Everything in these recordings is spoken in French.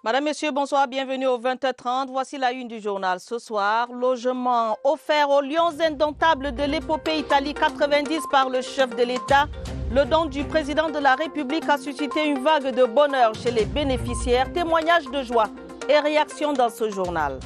Madame, Messieurs, bonsoir, bienvenue au 20h30. Voici la une du journal. Ce soir, logement offert aux lions indomptables de l'épopée Italie 90 par le chef de l'État. Le don du président de la République a suscité une vague de bonheur chez les bénéficiaires. Témoignages de joie et réactions dans ce journal.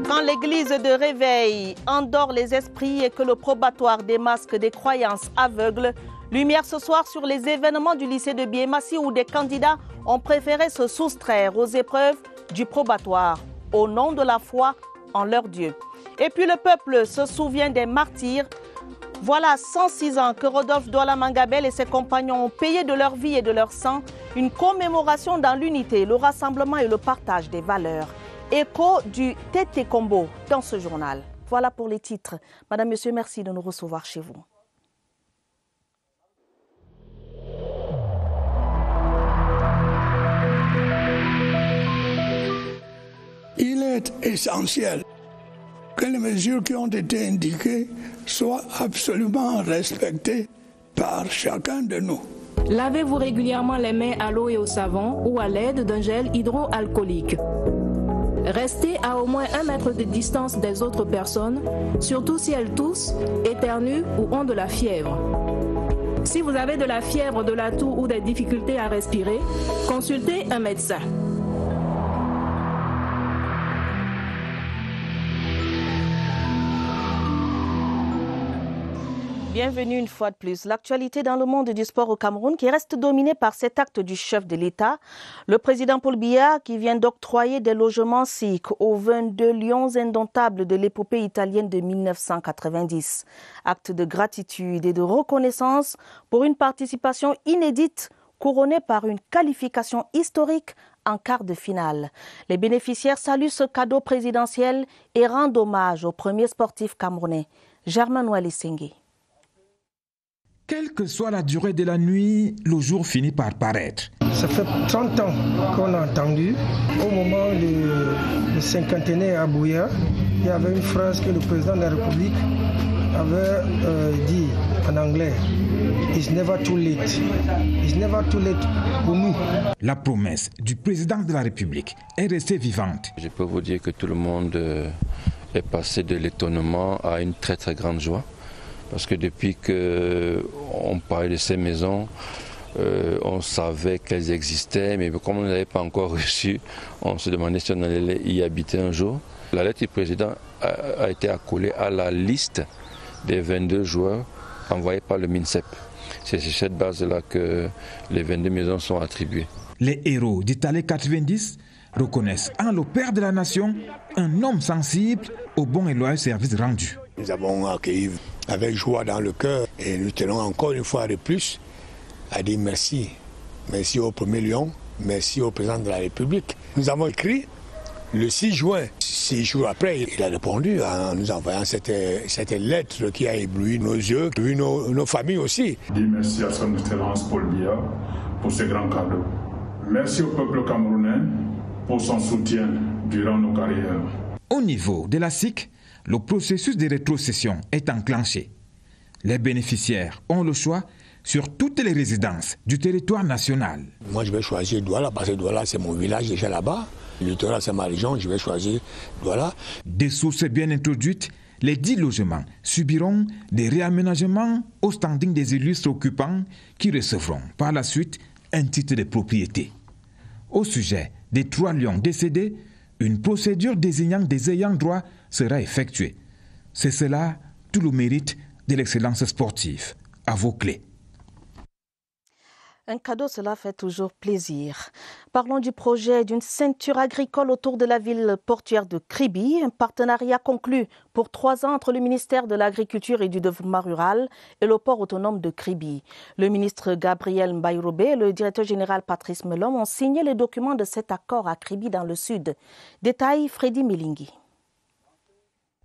Quand l'église de réveil endort les esprits et que le probatoire démasque des croyances aveugles, lumière ce soir sur les événements du lycée de Biémassi où des candidats ont préféré se soustraire aux épreuves du probatoire au nom de la foi en leur Dieu. Et puis le peuple se souvient des martyrs. Voilà 106 ans que Rodolphe Douala Mangabel et ses compagnons ont payé de leur vie et de leur sang une commémoration dans l'unité, le rassemblement et le partage des valeurs. Écho du Tété Combo dans ce journal. Voilà pour les titres. Madame, Monsieur, merci de nous recevoir chez vous. Il est essentiel que les mesures qui ont été indiquées soient absolument respectées par chacun de nous. Lavez-vous régulièrement les mains à l'eau et au savon ou à l'aide d'un gel hydroalcoolique. Restez à au moins 1 mètre de distance des autres personnes, surtout si elles toussent, éternuent ou ont de la fièvre. Si vous avez de la fièvre, de la toux ou des difficultés à respirer, consultez un médecin. Bienvenue une fois de plus. L'actualité dans le monde du sport au Cameroun qui reste dominée par cet acte du chef de l'État. Le président Paul Biya qui vient d'octroyer des logements SIC aux 22 lions indomptables de l'épopée italienne de 1990. Acte de gratitude et de reconnaissance pour une participation inédite couronnée par une qualification historique en quart de finale. Les bénéficiaires saluent ce cadeau présidentiel et rendent hommage au premier sportif camerounais, Germain Noël-Essengue. Quelle que soit la durée de la nuit, le jour finit par paraître. Ça fait 30 ans qu'on a entendu. Au moment du cinquantenaire à Buea, il y avait une phrase que le président de la République avait dit en anglais. It's never too late. It's never too late pour nous. La promesse du président de la République est restée vivante. Je peux vous dire que tout le monde est passé de l'étonnement à une très très grande joie. Parce que depuis qu'on parlait de ces maisons, on savait qu'elles existaient, mais comme on ne l'avait pas encore reçues, on se demandait si on allait y habiter un jour. La lettre du président a été accolée à la liste des 22 joueurs envoyés par le MINSEP. C'est sur cette base-là que les 22 maisons sont attribuées. Les héros d'Italie 90 reconnaissent en le père de la nation un homme sensible au bon et loyal service rendu. Nous avons accueilli avec joie dans le cœur et nous tenons encore une fois de plus à dire merci. Merci au premier lion, merci au président de la République. Nous avons écrit le 6 juin. 6 jours après, il a répondu en nous envoyant cette lettre qui a ébloui nos yeux, ébloui nos familles aussi. Je dis merci à son excellence Paul Biya pour ce grand cadeau. Merci au peuple camerounais pour son soutien durant nos carrières. Au niveau de la SIC, le processus de rétrocession est enclenché. Les bénéficiaires ont le choix sur toutes les résidences du territoire national. Moi, je vais choisir Douala parce que Douala, c'est mon village déjà là-bas. Le littoral, c'est ma région, je vais choisir Douala. Des sources bien introduites, les 10 logements subiront des réaménagements au standing des illustres occupants qui recevront par la suite un titre de propriété. Au sujet des 3 lions décédés, une procédure désignant des ayants droit sera effectuée. C'est cela tout le mérite de l'excellence sportive. À vos clés. Un cadeau, cela fait toujours plaisir. Parlons du projet d'une ceinture agricole autour de la ville portuaire de Kribi, un partenariat conclu pour 3 ans entre le ministère de l'Agriculture et du Développement rural et le port autonome de Kribi. Le ministre Gabriel Mbairobe et le directeur général Patrice Melom ont signé les documents de cet accord à Kribi dans le sud. Détail Freddy Milingui.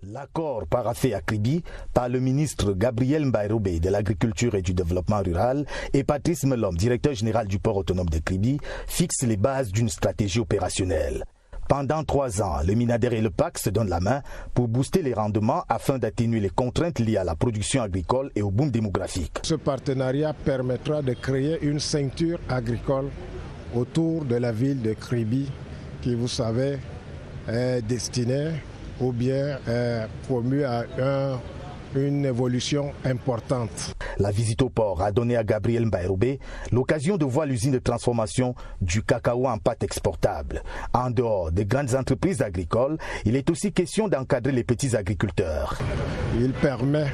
L'accord paraphé à Kribi par le ministre Gabriel Mbairobe de l'Agriculture et du Développement rural et Patrice Melom, directeur général du port autonome de Kribi, fixe les bases d'une stratégie opérationnelle. Pendant 3 ans, le Minader et le PAC se donnent la main pour booster les rendements afin d'atténuer les contraintes liées à la production agricole et au boom démographique. Ce partenariat permettra de créer une ceinture agricole autour de la ville de Kribi, qui, vous savez, est destinée ou bien promue à une évolution importante. La visite au port a donné à Gabriel Mbaye-Roubé l'occasion de voir l'usine de transformation du cacao en pâte exportable. En dehors des grandes entreprises agricoles, il est aussi question d'encadrer les petits agriculteurs. Il permet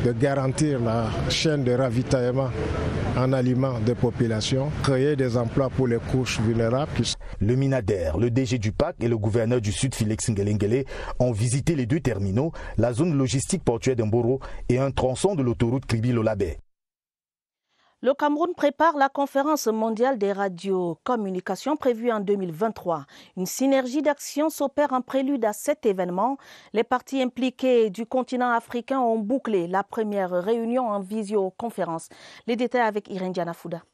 de garantir la chaîne de ravitaillement en aliments des populations, créer des emplois pour les couches vulnérables. Le Minader, le DG du PAC et le gouverneur du Sud, Félix Ngelengele, ont visité les deux terminaux, la zone logistique portuaire d'Mboro et un tronçon de l'autoroute Kribi-Lolabé. Le Cameroun prépare la conférence mondiale des radiocommunications prévue en 2023. Une synergie d'action s'opère en prélude à cet événement. Les parties impliquées du continent africain ont bouclé la première réunion en visioconférence. Les détails avec Irène Dianafouda.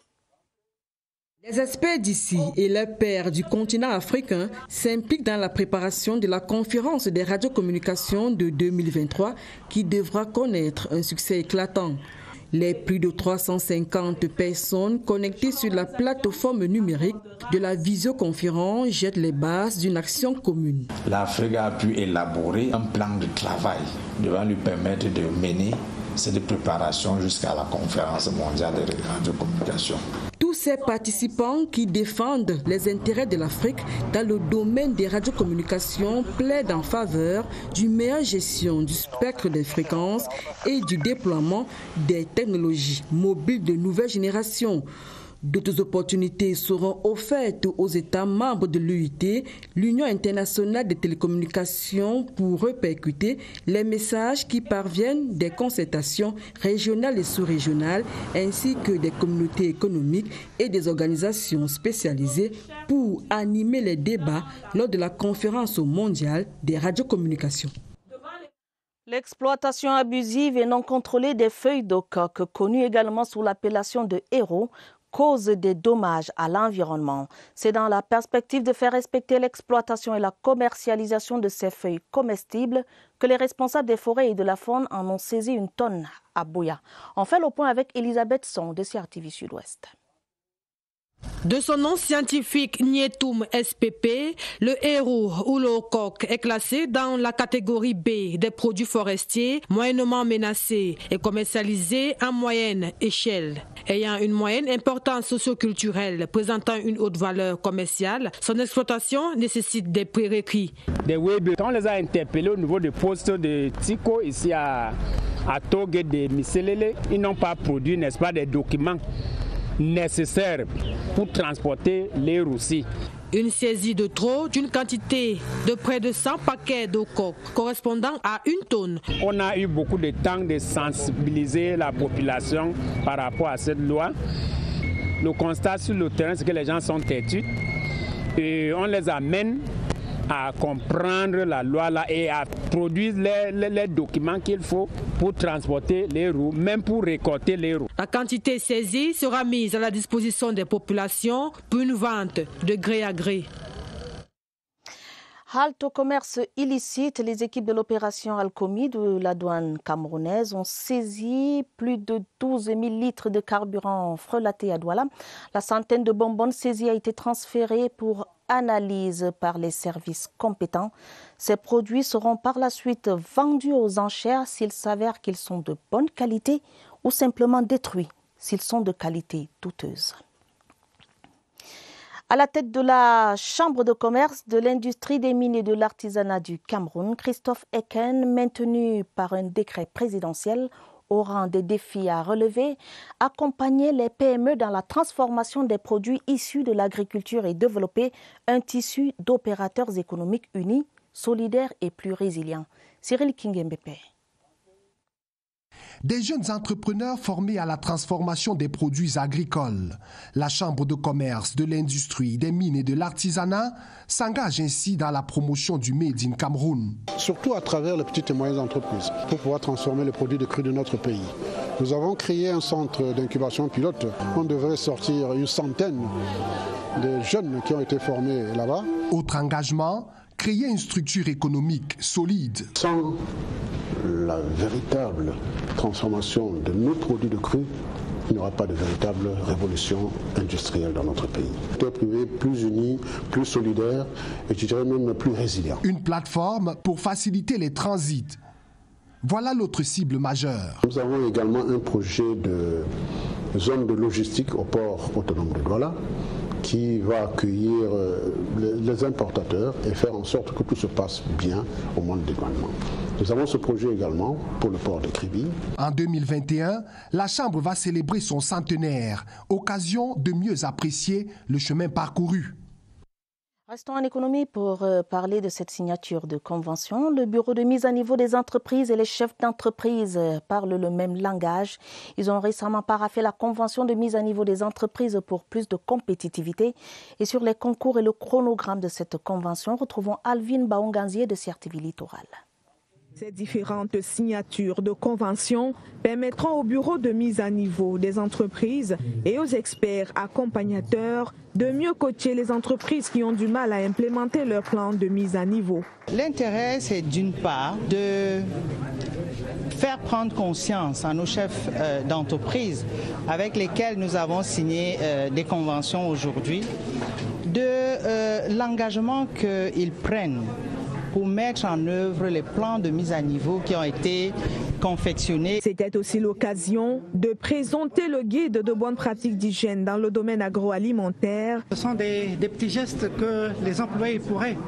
Les experts d'ici et leurs pairs du continent africain s'impliquent dans la préparation de la conférence des radiocommunications de 2023 qui devra connaître un succès éclatant. Les plus de 350 personnes connectées sur la plateforme numérique de la visioconférence jettent les bases d'une action commune. L'Afrique a pu élaborer un plan de travail devant lui permettre de mener cette préparation jusqu'à la conférence mondiale des radiocommunications. Tous ces participants qui défendent les intérêts de l'Afrique dans le domaine des radiocommunications plaident en faveur d'une meilleure gestion du spectre des fréquences et du déploiement des technologies mobiles de nouvelle génération. D'autres opportunités seront offertes aux États membres de l'UIT, l'Union internationale des télécommunications, pour répercuter les messages qui parviennent des concertations régionales et sous-régionales, ainsi que des communautés économiques et des organisations spécialisées pour animer les débats lors de la conférence mondiale des radiocommunications. L'exploitation abusive et non contrôlée des feuilles de coque, connue également sous l'appellation de héros, cause des dommages à l'environnement. C'est dans la perspective de faire respecter l'exploitation et la commercialisation de ces feuilles comestibles que les responsables des forêts et de la faune en ont saisi une tonne à Buea. On fait le point avec Elisabeth Son de CRTV Sud-Ouest. De son nom scientifique Nietum SPP, le héros ou le coq est classé dans la catégorie B des produits forestiers moyennement menacés et commercialisés à moyenne échelle. Ayant une moyenne importance socio-culturelle présentant une haute valeur commerciale, son exploitation nécessite des prérequis. On les a interpellés au niveau du poste de Tico ici à Togue de Misselele. Ils n'ont pas produit, n'est-ce pas, des documents nécessaires pour transporter les roussis. Une saisie de trop d'une quantité de près de 100 paquets de coque correspondant à 1 tonne. On a eu beaucoup de temps de sensibiliser la population par rapport à cette loi. Le constat sur le terrain, c'est que les gens sont têtus et on les amène à comprendre la loi là et à produire les documents qu'il faut pour transporter les roues, même pour récolter les roues. La quantité saisie sera mise à la disposition des populations pour une vente de gré à gré. Halte au commerce illicite, les équipes de l'opération Alcomi de la douane camerounaise ont saisi plus de 12 000 litres de carburant frelaté à Douala. La centaine de bonbonnes saisies a été transférée pour analyse par les services compétents. Ces produits seront par la suite vendus aux enchères s'il s'avère qu'ils sont de bonne qualité ou simplement détruits s'ils sont de qualité douteuse. À la tête de la Chambre de commerce, de l'industrie des mines et de l'artisanat du Cameroun, Christophe Eken, maintenu par un décret présidentiel au rang des défis à relever, accompagner les PME dans la transformation des produits issus de l'agriculture et développer un tissu d'opérateurs économiques unis, solidaires et plus résilients. Cyril Kingembepe. Des jeunes entrepreneurs formés à la transformation des produits agricoles. La Chambre de commerce, de l'industrie, des mines et de l'artisanat s'engage ainsi dans la promotion du Made in Cameroun. Surtout à travers les petites et moyennes entreprises, pour pouvoir transformer les produits de cru de notre pays. Nous avons créé un centre d'incubation pilote. On devrait sortir une centaine de jeunes qui ont été formés là-bas. Autre engagement, créer une structure économique solide. Sans la véritable transformation de nos produits de cru, il n'y aura pas de véritable révolution industrielle dans notre pays. Le secteur privé plus uni, plus solidaire et je dirais même plus résilient. Une plateforme pour faciliter les transits. Voilà l'autre cible majeure. Nous avons également un projet de zone de logistique au port autonome de Douala qui va accueillir les importateurs et faire en sorte que tout se passe bien au moment de dédouanement. Nous avons ce projet également pour le port de Kribi. En 2021, la Chambre va célébrer son centenaire, occasion de mieux apprécier le chemin parcouru. Restons en économie pour parler de cette signature de convention. Le bureau de mise à niveau des entreprises et les chefs d'entreprise parlent le même langage. Ils ont récemment paraphé la convention de mise à niveau des entreprises pour plus de compétitivité. Et sur les concours et le chronogramme de cette convention, retrouvons Alvin Baonganzier de CRTV Littoral. Ces différentes signatures de conventions permettront au bureau de mise à niveau des entreprises et aux experts accompagnateurs de mieux coacher les entreprises qui ont du mal à implémenter leur plan de mise à niveau. L'intérêt, c'est d'une part de faire prendre conscience à nos chefs d'entreprise avec lesquels nous avons signé des conventions aujourd'hui de l'engagement qu'ils prennent pour mettre en œuvre les plans de mise à niveau qui ont été confectionnés. C'était aussi l'occasion de présenter le guide de bonnes pratiques d'hygiène dans le domaine agroalimentaire. Ce sont des petits gestes que les employés pourraient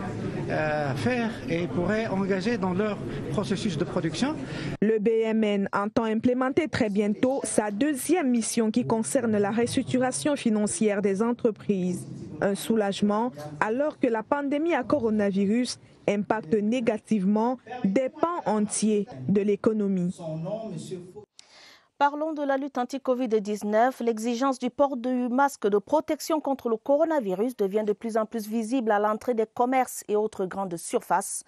faire et pourraient engager dans leur processus de production. Le BMN entend implémenter très bientôt sa deuxième mission qui concerne la restructuration financière des entreprises. Un soulagement alors que la pandémie à coronavirus impacte négativement des pans entiers de l'économie. Parlons de la lutte anti-Covid-19. L'exigence du port du masque de protection contre le coronavirus devient de plus en plus visible à l'entrée des commerces et autres grandes surfaces.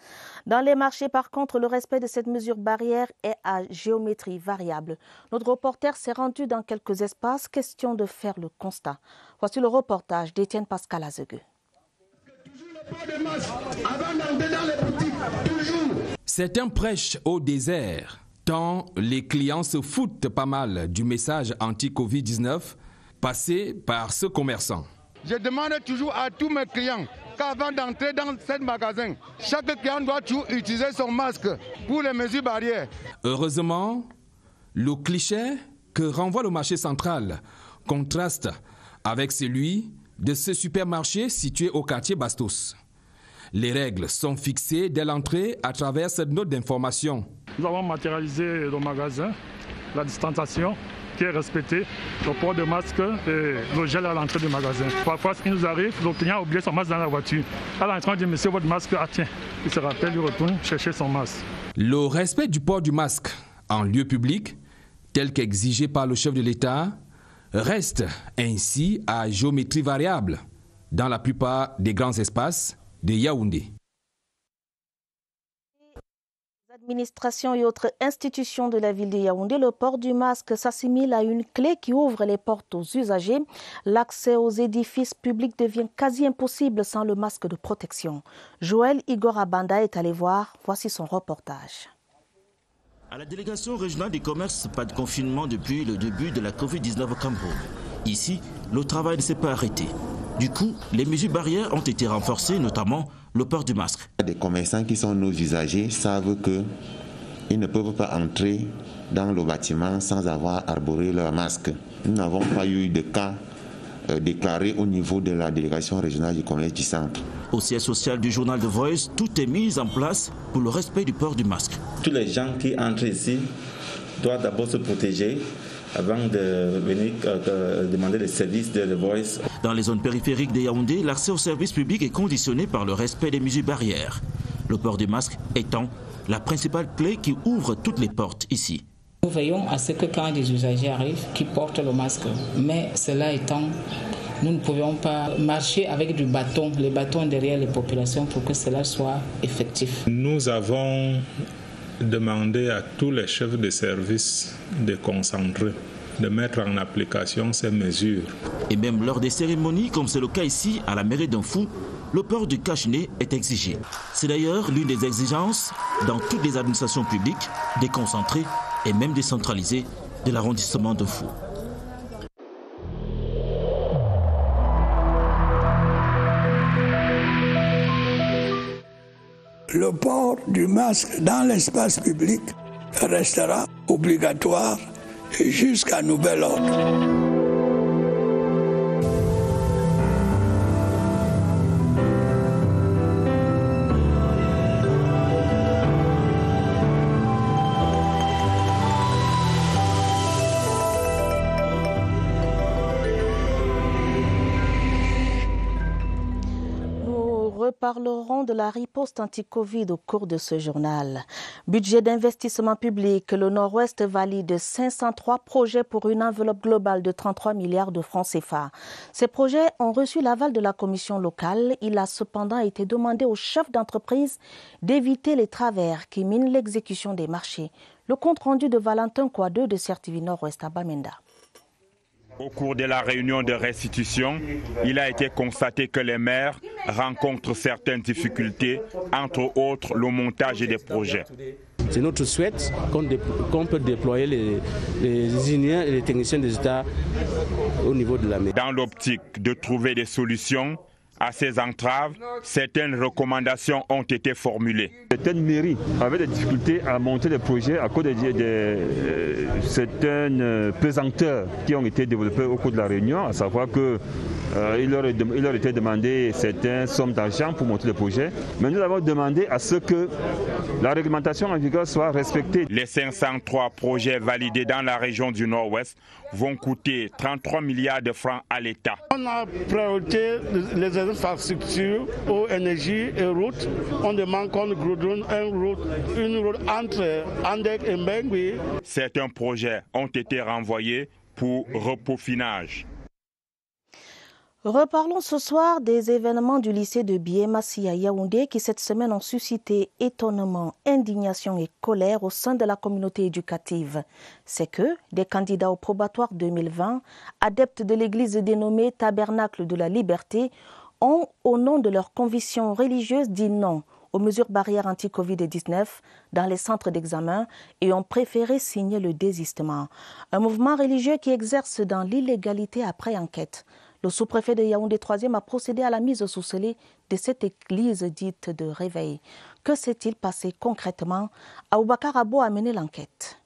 Dans les marchés, par contre, le respect de cette mesure barrière est à géométrie variable. Notre reporter s'est rendu dans quelques espaces, question de faire le constat. Voici le reportage d'Étienne Pascal Azegueux. Certains prêchent au désert, tant les clients se foutent pas mal du message anti-Covid-19 passé par ce commerçant. Je demande toujours à tous mes clients qu'avant d'entrer dans ce magasin, chaque client doit toujours utiliser son masque pour les mesures barrières. Heureusement, le cliché que renvoie le marché central contraste avec celui de ce supermarché situé au quartier Bastos. Les règles sont fixées dès l'entrée à travers cette note d'information. Nous avons matérialisé le magasin, la distanciation qui est respectée, le port de masque et le gel à l'entrée du magasin. Parfois, ce qui nous arrive, le client a oublié son masque dans la voiture. À l'entrée, on dit, monsieur, votre masque, ah tiens, il se rappelle, il retourne chercher son masque. Le respect du port du masque en lieu public, tel qu'exigé par le chef de l'État, reste ainsi à géométrie variable dans la plupart des grands espaces de Yaoundé. Administrations et autres institutions de la ville de Yaoundé, le port du masque s'assimile à une clé qui ouvre les portes aux usagers. L'accès aux édifices publics devient quasi impossible sans le masque de protection. Joël Igor Abanda est allé voir, voici son reportage. À la délégation régionale du commerce, pas de confinement depuis le début de la Covid-19 au Cameroun. Ici, le travail ne s'est pas arrêté. Du coup, les mesures barrières ont été renforcées, notamment le port du masque. Les commerçants qui sont nos usagers savent qu'ils ne peuvent pas entrer dans le bâtiment sans avoir arboré leur masque. Nous n'avons pas eu de cas déclarés au niveau de la délégation régionale du commerce du centre. Au siège social du journal The Voice, tout est mis en place pour le respect du port du masque. Tous les gens qui entrent ici doivent d'abord se protéger avant de venir demander les services de The Voice. Dans les zones périphériques de Yaoundé, l'accès aux services publics est conditionné par le respect des mesures barrières. Le port du masque étant la principale clé qui ouvre toutes les portes ici. Nous veillons à ce que quand des usagers arrivent, qu'ils portent le masque. Mais cela étant, nous ne pouvions pas marcher avec du bâton, les bâtons derrière les populations pour que cela soit effectif. Nous avons demandé à tous les chefs de service de concentrer, de mettre en application ces mesures. Et même lors des cérémonies, comme c'est le cas ici à la mairie d'Infou, le port du cache-nez est exigé. C'est d'ailleurs l'une des exigences dans toutes les administrations publiques, déconcentrées et même décentralisées de l'arrondissement d'Infou. le port du masque dans l'espace public restera obligatoire jusqu'à nouvel ordre. Parlerons de la riposte anti-Covid au cours de ce journal. Budget d'investissement public, le Nord-Ouest valide 503 projets pour une enveloppe globale de 33 milliards de francs CFA. Ces projets ont reçu l'aval de la commission locale. Il a cependant été demandé aux chefs d'entreprise d'éviter les travers qui minent l'exécution des marchés. Le compte rendu de Valentin Kouadeux de CRTV Nord-Ouest à Bamenda. Au cours de la réunion de restitution, il a été constaté que les maires rencontrent certaines difficultés, entre autres le montage des projets. C'est notre souhait qu'on peut déployer les ingénieurs et les techniciens des États au niveau de la mairie. Dans l'optique de trouver des solutions à ces entraves, certaines recommandations ont été formulées. Certaines mairies avaient des difficultés à monter des projets à cause de certaines pesanteurs qui ont été développées au cours de la réunion, à savoir que il leur était demandé certaines sommes d'argent pour monter le projet. Mais nous avons demandé à ce que la réglementation en vigueur soit respectée. Les 503 projets validés dans la région du Nord-Ouest vont coûter 33 milliards de francs à l'État. On a priorité les infrastructures, eau, énergie et routes. On demande qu'on goudronne une route entre Andek et Mbengui. Certains projets ont été renvoyés pour repeaufinage. Reparlons ce soir des événements du lycée de Biémassi à Yaoundé qui cette semaine ont suscité étonnement, indignation et colère au sein de la communauté éducative. C'est que des candidats au probatoire 2020, adeptes de l'église dénommée Tabernacle de la Liberté, ont, au nom de leurs convictions religieuses, dit non aux mesures barrières anti-Covid-19 dans les centres d'examen et ont préféré signer le désistement. Un mouvement religieux qui exerce dans l'illégalité après enquête. Le sous-préfet de Yaoundé 3e a procédé à la mise sous scellé de cette église dite de réveil. Que s'est-il passé concrètement? Aboubakar Abo a mené l'enquête.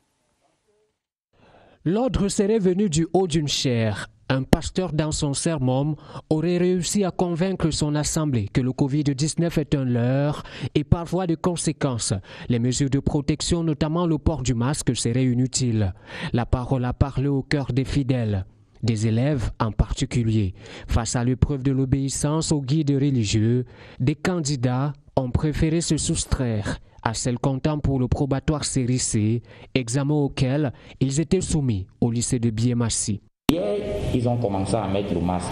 L'ordre serait venu du haut d'une chaire. Un pasteur dans son sermon aurait réussi à convaincre son assemblée que le Covid-19 est un leurre et par voie de conséquence, les mesures de protection, notamment le port du masque, seraient inutiles. La parole a parlé au cœur des fidèles. Des élèves en particulier. Face à l'épreuve de l'obéissance aux guides religieux, des candidats ont préféré se soustraire à celle comptant pour le probatoire série C, examen auquel ils étaient soumis au lycée de Biémassi. Hier, ils ont commencé à mettre le masque.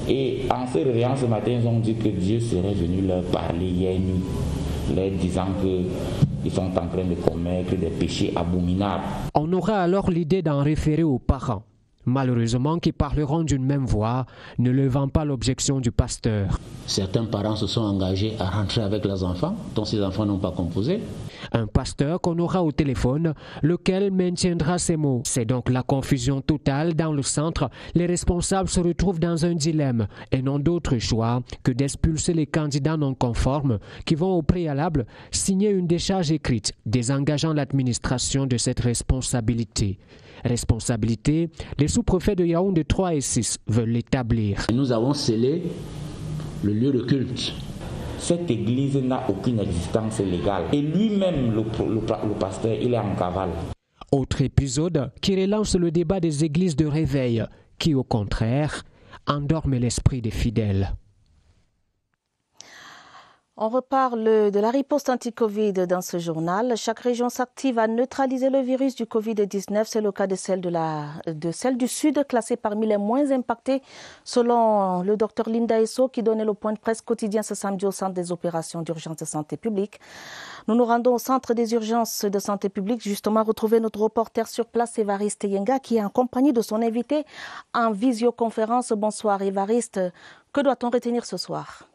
Et en se réveillant ce matin, ils ont dit que Dieu serait venu leur parler hier nuit, leur disant qu'ils sont en train de commettre des péchés abominables. On aura alors l'idée d'en référer aux parents. Malheureusement, qui parleront d'une même voix, ne levant pas l'objection du pasteur. Certains parents se sont engagés à rentrer avec leurs enfants, dont ces enfants n'ont pas composé. Un pasteur qu'on aura au téléphone, lequel maintiendra ces mots. C'est donc la confusion totale dans le centre. Les responsables se retrouvent dans un dilemme et n'ont d'autre choix que d'expulser les candidats non conformes qui vont au préalable signer une décharge écrite désengageant l'administration de cette responsabilité. Responsabilité, les sous-préfets de Yaoundé 3 et 6 veulent l'établir. Nous avons scellé le lieu de culte. Cette église n'a aucune existence légale. Et lui-même, le pasteur, il est en cavale. Autre épisode qui relance le débat des églises de réveil, qui au contraire endorment l'esprit des fidèles. On reparle de la riposte anti-Covid dans ce journal. Chaque région s'active à neutraliser le virus du Covid-19. C'est le cas de celle du Sud, classée parmi les moins impactées, selon le docteur Linda Esso, qui donnait le point de presse quotidien ce samedi au Centre des opérations d'urgence de santé publique. Nous nous rendons au Centre des urgences de santé publique, justement retrouver notre reporter sur place, Évariste Yenga, qui est en compagnie de son invité en visioconférence. Bonsoir Évariste. Que doit-on retenir ce soir ?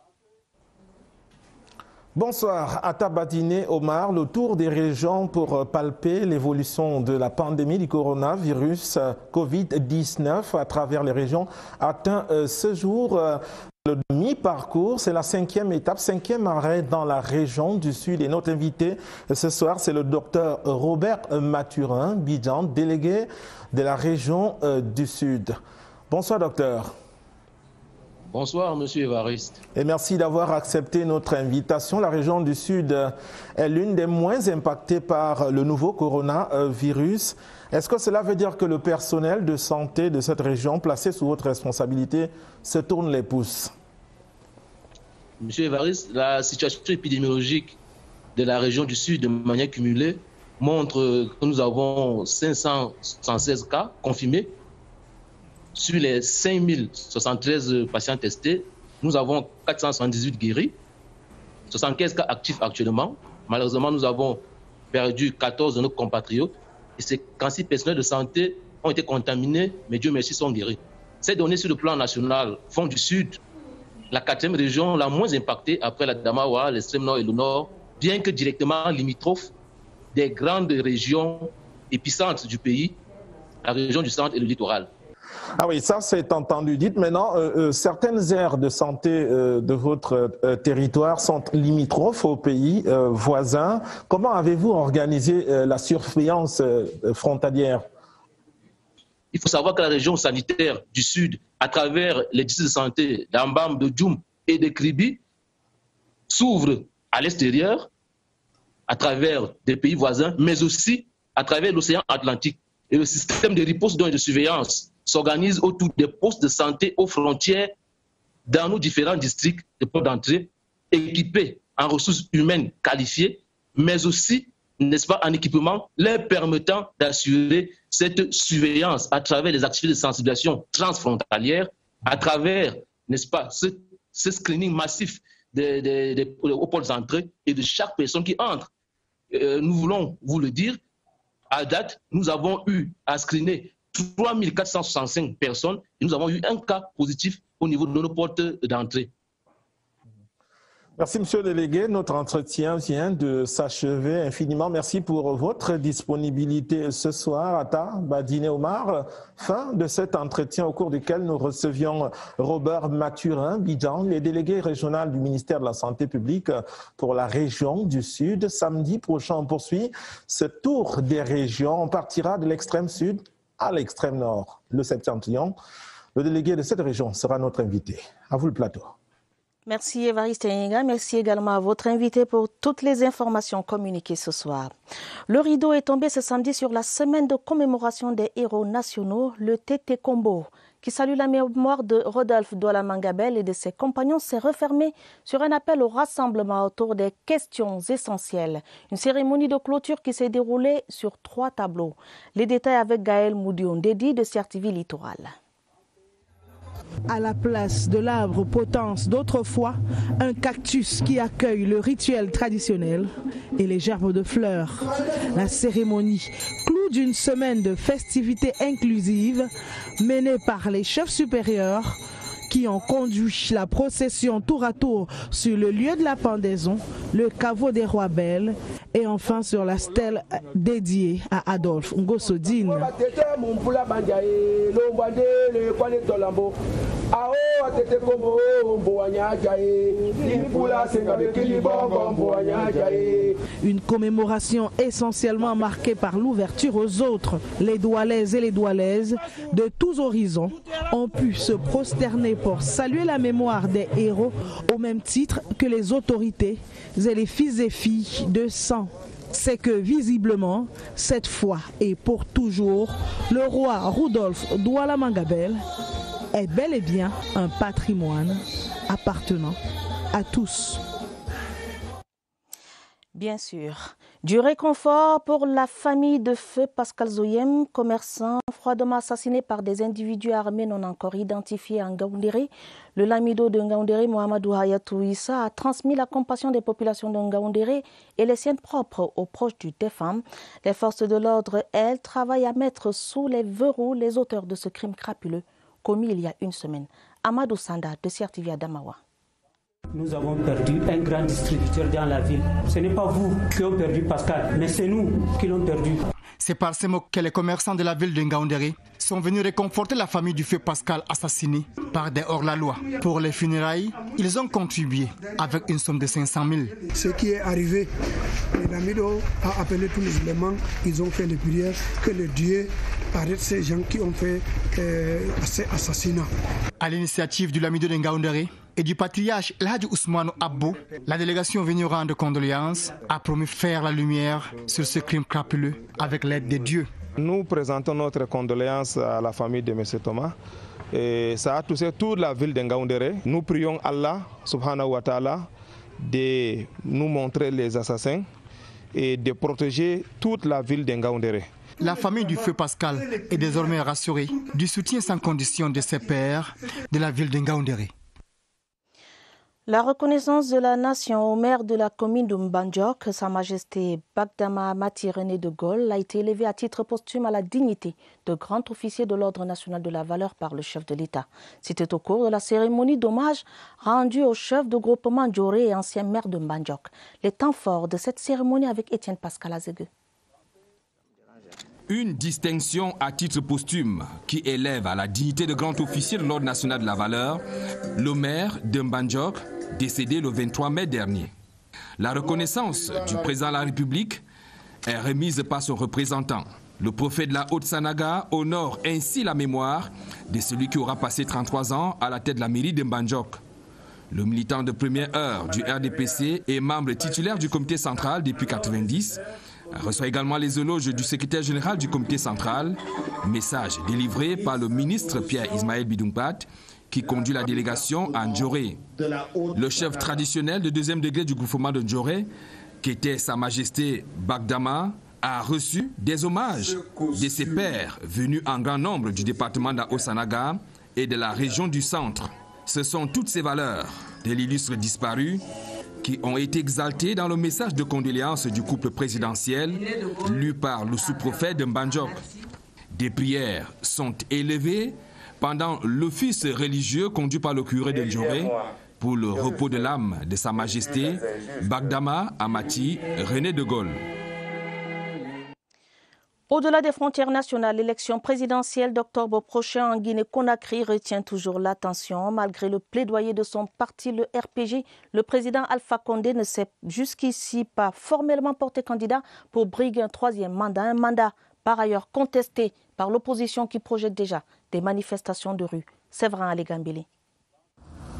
Bonsoir, Atabadine Omar, le tour des régions pour palper l'évolution de la pandémie du coronavirus Covid-19 à travers les régions atteint ce jour Le mi-parcours, c'est la 5e étape, 5e arrêt dans la région du Sud. Et notre invité ce soir, c'est le docteur Robert Mathurin Bidjan, délégué de la région du Sud. Bonsoir docteur. Bonsoir monsieur Évariste. Et merci d'avoir accepté notre invitation. La région du Sud est l'une des moins impactées par le nouveau coronavirus. Est-ce que cela veut dire que le personnel de santé de cette région placé sous votre responsabilité se tourne les pouces? Monsieur Évariste, la situation épidémiologique de la région du Sud de manière cumulée montre que nous avons 576 cas confirmés. Sur les 5073 patients testés, nous avons 478 guéris, 75 cas actifs actuellement. Malheureusement, nous avons perdu 14 de nos compatriotes et 56 personnels de santé ont été contaminés, mais Dieu merci, sont guéris. Ces données sur le plan national font du Sud la 4e région la moins impactée après la Damawa, l'extrême nord et le nord, bien que directement limitrophe des grandes régions épicentres du pays, la région du centre et le littoral. Ah oui, ça c'est entendu. Dites maintenant, certaines aires de santé de votre territoire sont limitrophes aux pays voisins. Comment avez-vous organisé la surveillance frontalière? Il faut savoir que la région sanitaire du Sud, à travers les districts de santé d'Ambam, de Djoum et de Kribi, s'ouvre à l'extérieur, à travers des pays voisins, mais aussi à travers l'océan Atlantique. Et le système de riposte et de surveillance s'organise autour des postes de santé aux frontières dans nos différents districts de ports d'entrée, équipés en ressources humaines qualifiées, mais aussi, n'est-ce pas, en équipement leur permettant d'assurer cette surveillance à travers les activités de sensibilisation transfrontalières, à travers, n'est-ce pas, ce screening massif aux portes d'entrée et de chaque personne qui entre. Nous voulons vous le dire, à date, nous avons eu à screener 3465 personnes et nous avons eu un cas positif au niveau de nos portes d'entrée. Merci, monsieur le délégué. Notre entretien vient de s'achever. Infiniment merci pour votre disponibilité ce soir. Atta Badine Omar, fin de cet entretien au cours duquel nous recevions Robert Mathurin Bidjan, le délégué régional du ministère de la Santé publique pour la région du Sud. Samedi prochain, on poursuit ce tour des régions. On partira de l'extrême sud à l'extrême nord, le Septentrion. Le délégué de cette région sera notre invité. À vous le plateau. Merci Évariste Eninga, merci également à votre invité pour toutes les informations communiquées ce soir. Le rideau est tombé ce samedi sur la semaine de commémoration des héros nationaux, le Tété Combo, qui salue la mémoire de Rodolphe Douala Mangabel et de ses compagnons, s'est refermé sur un appel au rassemblement autour des questions essentielles. Une cérémonie de clôture qui s'est déroulée sur 3 tableaux. Les détails avec Gaël Moudion, dédié de CRTV Littoral. À la place de l'arbre potence d'autrefois, un cactus qui accueille le rituel traditionnel et les gerbes de fleurs. La cérémonie, clou d'une semaine de festivités inclusives menée par les chefs supérieurs qui ont conduit la procession tour à tour sur le lieu de la pendaison, le caveau des Rois Belles et enfin sur la stèle dédiée à Adolphe Ngosodine. Une commémoration essentiellement marquée par l'ouverture aux autres. Les Doualaises et les Doualaises de tous horizons ont pu se prosterner pour saluer la mémoire des héros au même titre que les autorités et les fils et filles de sang. C'est que visiblement, cette fois et pour toujours, le roi Rodolphe Douala Mangabel est bel et bien un patrimoine appartenant à tous. Bien sûr. Du réconfort pour la famille de feu Pascal Zoyem, commerçant froidement assassiné par des individus armés non encore identifiés en Ngaoundéré. Le lamido de Ngaoundéré, Mohamedou Hayatou Issa, a transmis la compassion des populations de Ngaoundéré et les siennes propres aux proches du défunt. Les forces de l'ordre, elles, travaillent à mettre sous les verrous les auteurs de ce crime crapuleux commis il y a une semaine. Amadou Sanda de CRTV à Damawa. Nous avons perdu un grand distributeur dans la ville. Ce n'est pas vous qui avez perdu Pascal, mais c'est nous qui l'avons perdu. C'est par ces mots que les commerçants de la ville de Ngaoundéré sont venus réconforter la famille du feu Pascal assassiné par des hors-la-loi. Pour les funérailles, ils ont contribué avec une somme de 500 000. Ce qui est arrivé, les Lamido a appelé tous les éléments, ils ont fait des prières, que le Dieu arrête ces gens qui ont fait ces assassinats. À l'initiative du Lamido de Ngaoundéré et du patriarche El Hadji Ousmane Abbo, la délégation venue rendre condoléances a promis faire la lumière sur ce crime crapuleux avec l'aide de Dieu. Nous présentons notre condoléance à la famille de M. Thomas. Et ça a touché toute la ville de Ngaoundéré. Nous prions Allah, subhanahu wa ta'ala, de nous montrer les assassins et de protéger toute la ville de Ngaoundéré. La famille du feu Pascal est désormais rassurée du soutien sans condition de ses pairs de la ville de Ngaoundéré. La reconnaissance de la nation au maire de la commune de Mbandjok, Sa Majesté Bagdama Amati René de Gaulle, a été élevée à titre posthume à la dignité de grand officier de l'Ordre national de la valeur par le chef de l'État. C'était au cours de la cérémonie d'hommage rendue au chef de groupement Djoré et ancien maire de Mbandjok. Les temps forts de cette cérémonie avec Étienne Pascal Azégue. Une distinction à titre posthume qui élève à la dignité de grand officier de l'Ordre national de la valeur le maire de Mbandjok, décédé le 23 mai dernier. La reconnaissance du président de la République est remise par son représentant. Le prophète de la Haute-Sanaga honore ainsi la mémoire de celui qui aura passé 33 ans à la tête de la mairie de Mbandjok. Le militant de première heure du RDPC et membre titulaire du comité central depuis 1990 reçoit également les éloges du secrétaire général du comité central, message délivré par le ministre Pierre Ismaël Bidumpat qui conduit la délégation à Ndjoré. Le chef traditionnel de deuxième degré du groupement de Ndjoré, qui était Sa Majesté Bagdama, a reçu des hommages de ses pairs venus en grand nombre du département de la Haute-Sanaga et de la région du centre. Ce sont toutes ces valeurs de l'illustre disparu qui ont été exaltées dans le message de condoléances du couple présidentiel lu par le sous-prophète de Mbandjok. Des prières sont élevées pendant l'office religieux conduit par le curé de Ndjoré pour le repos de l'âme de Sa Majesté Bagdama Amati René de Gaulle. Au-delà des frontières nationales, l'élection présidentielle d'octobre prochain en Guinée-Conakry retient toujours l'attention. Malgré le plaidoyer de son parti, le RPG, le président Alpha Condé ne s'est jusqu'ici pas formellement porté candidat pour briguer un troisième mandat. Un mandat par ailleurs contesté par l'opposition qui projette déjà des manifestations de rue. Séverin Alégambélé.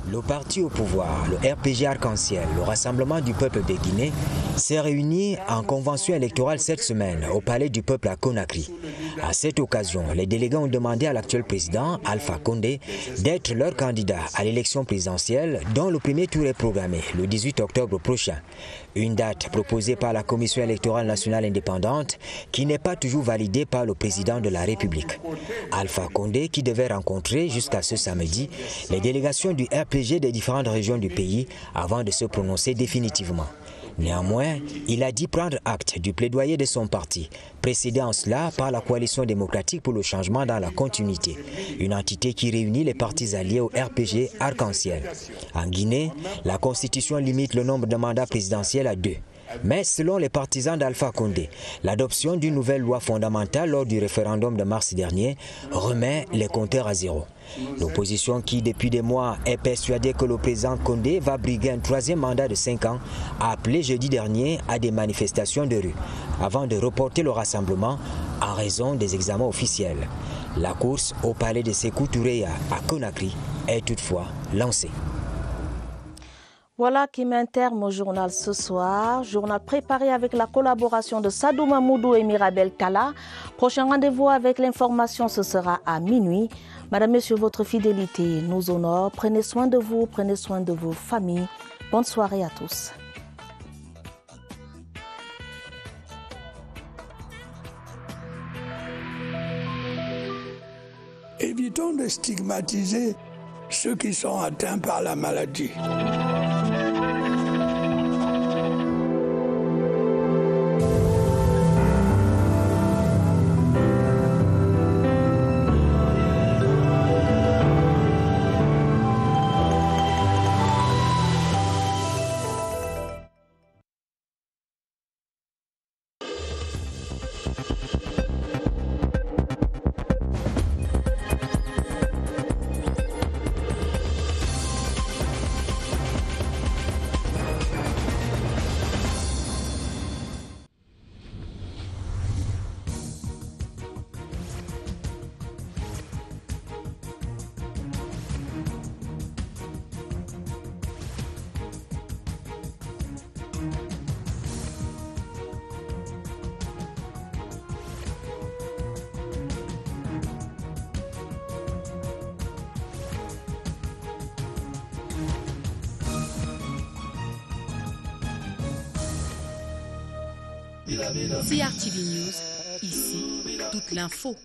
Le parti au pouvoir, le RPG Arc-en-Ciel, le Rassemblement du peuple béguiné, s'est réuni en convention électorale cette semaine au Palais du Peuple à Conakry. À cette occasion, les délégués ont demandé à l'actuel président, Alpha Condé, d'être leur candidat à l'élection présidentielle dont le premier tour est programmé le 18 octobre prochain. Une date proposée par la Commission électorale nationale indépendante qui n'est pas toujours validée par le président de la République. Alpha Condé qui devait rencontrer jusqu'à ce samedi les délégations du RPG des différentes régions du pays avant de se prononcer définitivement. Néanmoins, il a dit prendre acte du plaidoyer de son parti, précédé en cela par la Coalition démocratique pour le changement dans la continuité, une entité qui réunit les partis alliés au RPG Arc-en-Ciel. En Guinée, la Constitution limite le nombre de mandats présidentiels à 2. Mais selon les partisans d'Alpha Condé, l'adoption d'une nouvelle loi fondamentale lors du référendum de mars dernier remet les compteurs à zéro. L'opposition qui, depuis des mois, est persuadée que le président Condé va briguer un troisième mandat de 5 ans, a appelé jeudi dernier à des manifestations de rue, avant de reporter le rassemblement en raison des examens officiels. La course au palais de Sékou Touréa à Conakry est toutefois lancée. Voilà qui met un terme au journal ce soir. Journal préparé avec la collaboration de Sadou Mamoudou et Mirabel Tala. Prochain rendez-vous avec l'information, ce sera à minuit. Madame, Monsieur, votre fidélité nous honore. Prenez soin de vous, prenez soin de vos familles. Bonne soirée à tous. Évitons de stigmatiser ceux qui sont atteints par la maladie. CRTV News, ici, toute l'info.